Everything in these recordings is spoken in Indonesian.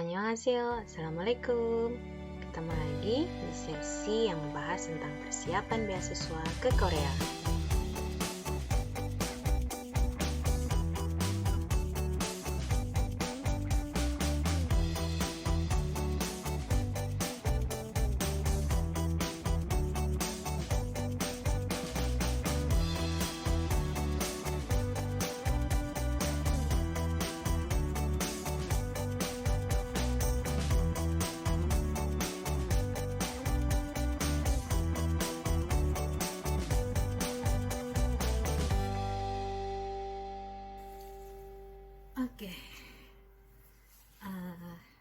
Annyeonghaseyo, Assalamualaikum. Ketemu lagi di sesi yang membahas tentang persiapan beasiswa ke Korea. Oke,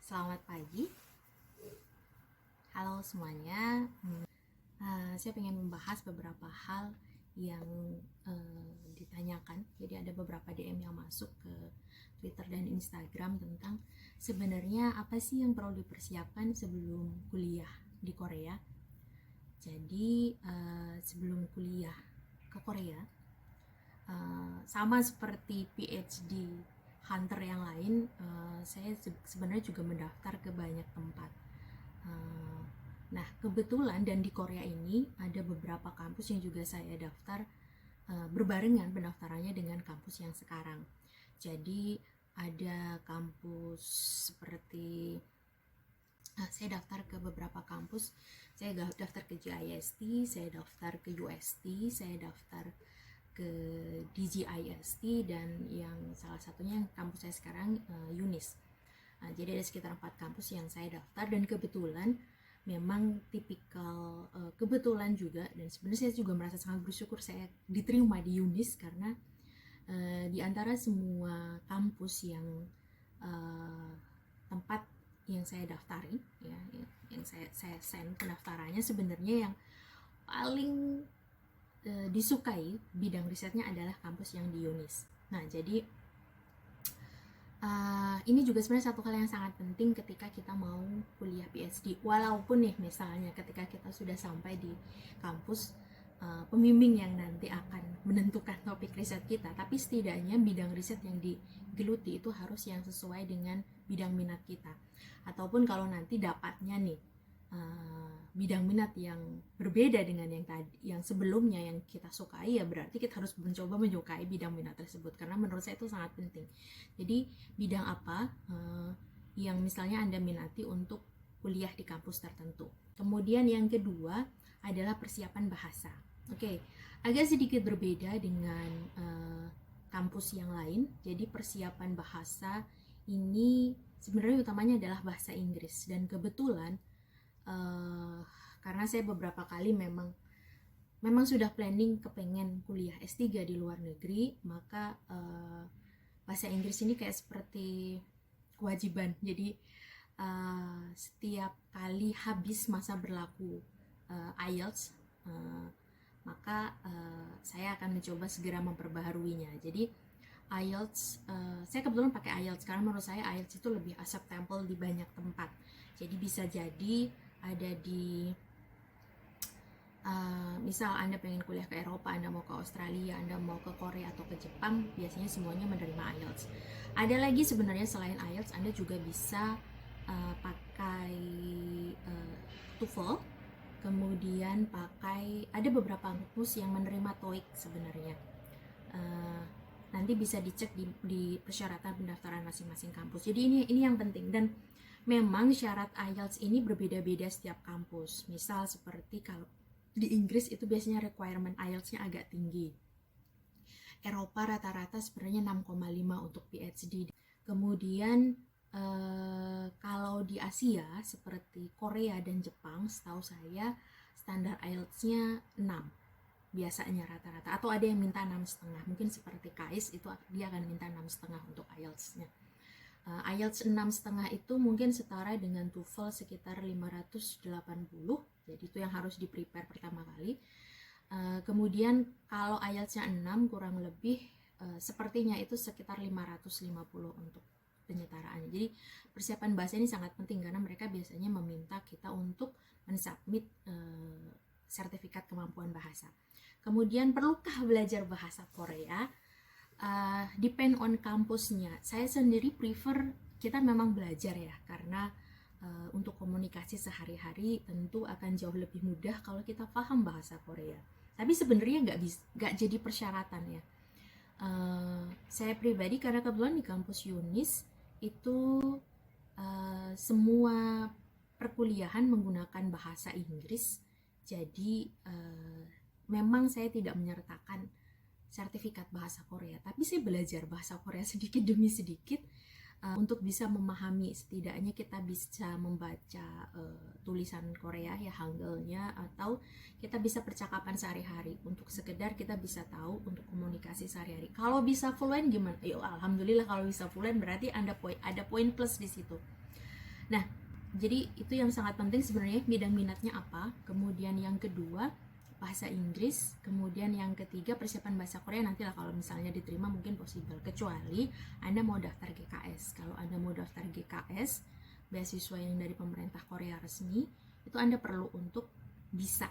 selamat pagi. Halo semuanya. Saya ingin membahas beberapa hal yang ditanyakan. Jadi ada beberapa DM yang masuk ke Twitter dan Instagram tentang sebenarnya apa sih yang perlu dipersiapkan sebelum kuliah di Korea. Jadi sebelum kuliah ke Korea, sama seperti PhD hunter yang lain, saya sebenarnya juga mendaftar ke banyak tempat. Nah, kebetulan dan di Korea ini ada beberapa kampus yang juga saya daftar berbarengan pendaftarannya dengan kampus yang sekarang. Jadi ada kampus seperti saya daftar ke beberapa kampus. Saya daftar ke GIST, saya daftar ke UST, saya daftar ke DGIST, dan yang salah satunya kampus saya sekarang UNIS. Jadi ada sekitar 4 kampus yang saya daftar, dan kebetulan memang tipikal kebetulan juga, dan sebenarnya saya juga merasa sangat bersyukur saya diterima di UNIS karena di antara semua kampus yang tempat yang saya daftarin, ya, yang saya send pendaftarannya, sebenarnya yang paling disukai bidang risetnya adalah kampus yang di UNIS. Nah, jadi ini juga sebenarnya satu hal yang sangat penting ketika kita mau kuliah PhD. Walaupun nih misalnya ketika kita sudah sampai di kampus, pembimbing yang nanti akan menentukan topik riset kita, tapi setidaknya bidang riset yang digeluti itu harus yang sesuai dengan bidang minat kita. Ataupun kalau nanti dapatnya nih bidang minat yang berbeda dengan yang sebelumnya yang kita sukai, ya berarti kita harus mencoba menyukai bidang minat tersebut, karena menurut saya itu sangat penting. Jadi bidang apa yang misalnya Anda minati untuk kuliah di kampus tertentu. Kemudian yang kedua adalah persiapan bahasa. Oke, agak sedikit berbeda dengan kampus yang lain. Jadi persiapan bahasa ini sebenarnya utamanya adalah bahasa Inggris, dan kebetulan karena saya beberapa kali memang sudah planning kepengen kuliah S3 di luar negeri, maka bahasa Inggris ini kayak seperti kewajiban. Jadi setiap kali habis masa berlaku IELTS, maka saya akan mencoba segera memperbaharuinya. Jadi IELTS, saya kebetulan pakai IELTS karena menurut saya IELTS itu lebih acceptable di banyak tempat. Jadi bisa jadi ada di misal Anda pengen kuliah ke Eropa, Anda mau ke Australia, Anda mau ke Korea atau ke Jepang, biasanya semuanya menerima IELTS. Ada lagi sebenarnya selain IELTS, Anda juga bisa pakai TOEFL, kemudian ada beberapa kampus yang menerima TOEIC sebenarnya. Nanti bisa dicek di persyaratan pendaftaran masing-masing kampus. Jadi ini yang penting, dan memang syarat IELTS ini berbeda-beda setiap kampus. Misal seperti kalau di Inggris itu biasanya requirement IELTS-nya agak tinggi. Eropa rata-rata sebenarnya 6,5 untuk PhD. Kemudian kalau di Asia seperti Korea dan Jepang, setahu saya standar IELTS-nya 6 biasanya rata-rata, atau ada yang minta 6,5. Mungkin seperti KAIS itu dia akan minta 6,5 untuk IELTS-nya. IELTS 6,5 itu mungkin setara dengan TOEFL sekitar 580, jadi itu yang harus di-prepare pertama kali. Kemudian kalau IELTS-nya 6 kurang lebih sepertinya itu sekitar 550 untuk penyetaraannya. Jadi persiapan bahasa ini sangat penting karena mereka biasanya meminta kita untuk mensubmit sertifikat kemampuan bahasa. Kemudian perlukah belajar bahasa Korea? Depend on kampusnya. Saya sendiri prefer kita memang belajar ya, karena untuk komunikasi sehari-hari tentu akan jauh lebih mudah kalau kita paham bahasa Korea. Tapi sebenarnya nggak jadi persyaratan ya. Saya pribadi karena kebetulan di kampus Yunis itu semua perkuliahan menggunakan bahasa Inggris, jadi memang saya tidak menyertakan sertifikat bahasa Korea, tapi saya belajar bahasa Korea sedikit demi sedikit untuk bisa memahami, setidaknya kita bisa membaca tulisan Korea ya, Hangulnya, atau kita bisa percakapan sehari-hari untuk sekedar kita bisa tahu untuk komunikasi sehari-hari. Kalau bisa fluent gimana? Yo, alhamdulillah kalau bisa fluent berarti ada poin plus di situ. Nah, jadi itu yang sangat penting sebenarnya, bidang minatnya apa. Kemudian yang kedua bahasa Inggris, kemudian yang ketiga persiapan bahasa Korea. Nantilah kalau misalnya diterima mungkin possible, kecuali Anda mau daftar GKS. Kalau Anda mau daftar GKS, beasiswa yang dari pemerintah Korea resmi, itu Anda perlu untuk bisa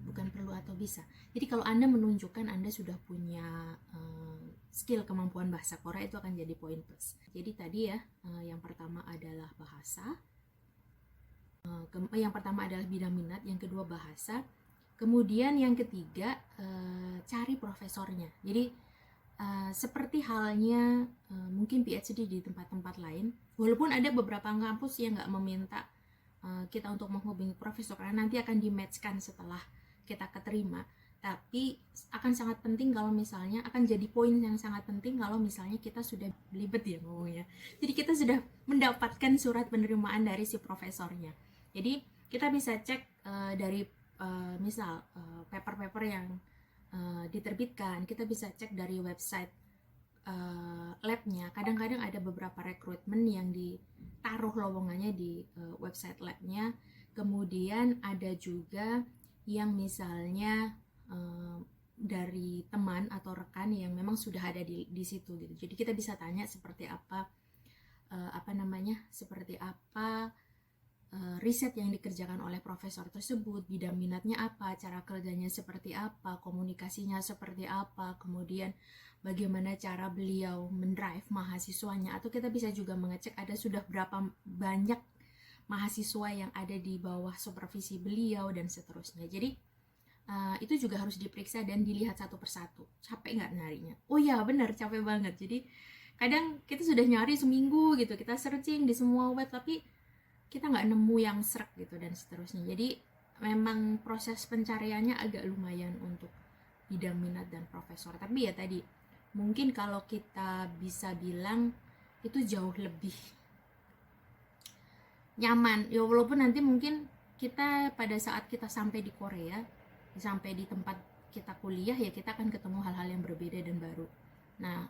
bukan perlu atau bisa. Jadi kalau Anda menunjukkan Anda sudah punya skill kemampuan bahasa Korea, itu akan jadi poin plus. Jadi tadi ya, yang pertama adalah bahasa, yang pertama adalah bidang minat, yang kedua bahasa, kemudian yang ketiga cari profesornya. Jadi seperti halnya mungkin PhD di tempat-tempat lain, walaupun ada beberapa kampus yang nggak meminta kita untuk menghubungi profesor karena nanti akan di-matchkan setelah kita keterima, tapi akan sangat penting kalau misalnya, akan jadi poin yang sangat penting kalau misalnya kita sudah belibet ya ngomongnya, jadi kita sudah mendapatkan surat penerimaan dari si profesornya. Jadi kita bisa cek dari misal paper-paper yang diterbitkan, kita bisa cek dari website labnya. Kadang-kadang ada beberapa rekrutmen yang ditaruh lowongannya di website labnya. Kemudian ada juga yang misalnya dari teman atau rekan yang memang sudah ada di situ gitu. Jadi kita bisa tanya seperti apa seperti apa riset yang dikerjakan oleh profesor tersebut, bidang minatnya apa, cara kerjanya seperti apa, komunikasinya seperti apa, kemudian bagaimana cara beliau mendrive mahasiswanya, atau kita bisa juga mengecek ada sudah berapa banyak mahasiswa yang ada di bawah supervisi beliau dan seterusnya. Jadi itu juga harus diperiksa dan dilihat satu persatu. Capek nggak nyarinya? Oh ya benar, capek banget. Jadi kadang kita sudah nyari seminggu gitu, kita searching di semua web, tapi kita nggak nemu yang serak gitu dan seterusnya. Jadi memang proses pencariannya agak lumayan untuk bidang minat dan profesor. Tapi ya tadi, mungkin kalau kita bisa bilang itu jauh lebih nyaman ya, walaupun nanti mungkin kita pada saat kita sampai di Korea, sampai di tempat kita kuliah ya, kita akan ketemu hal-hal yang berbeda dan baru. Nah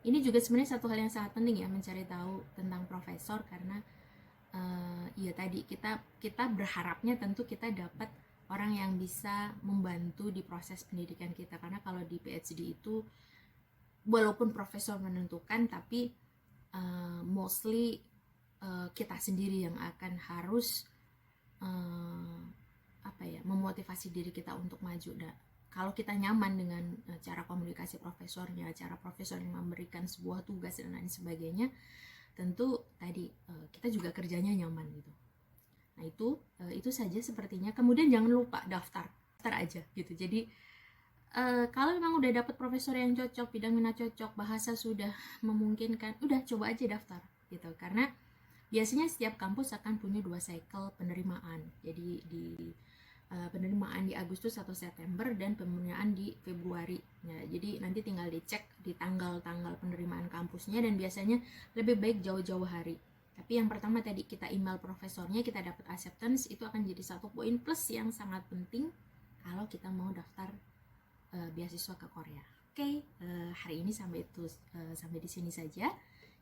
ini juga sebenarnya satu hal yang sangat penting ya, mencari tahu tentang profesor, karena ya tadi kita berharapnya tentu kita dapat orang yang bisa membantu di proses pendidikan kita, karena kalau di PhD itu walaupun profesor menentukan, tapi mostly kita sendiri yang akan harus memotivasi diri kita untuk maju. Nah, kalau kita nyaman dengan cara komunikasi profesornya, cara profesor yang memberikan sebuah tugas dan lain sebagainya, tentu tadi kita juga kerjanya nyaman gitu. Nah itu saja sepertinya. Kemudian jangan lupa daftar aja gitu. Jadi kalau memang udah dapet profesor yang cocok, bidang minat cocok, bahasa sudah memungkinkan, udah coba aja daftar gitu. Karena biasanya setiap kampus akan punya 2 cycle penerimaan. Jadi di penerimaan di Agustus atau September dan penerimaan di Februari. Ya, jadi nanti tinggal dicek di tanggal-tanggal penerimaan kampusnya, dan biasanya lebih baik jauh-jauh hari. Tapi yang pertama tadi kita email profesornya, kita dapat acceptance, itu akan jadi satu poin plus yang sangat penting kalau kita mau daftar beasiswa ke Korea. Oke, hari ini sampai di sini saja.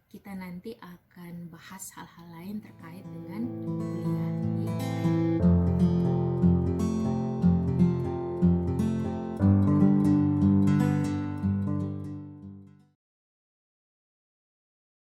Kita nanti akan bahas hal-hal lain terkait dengan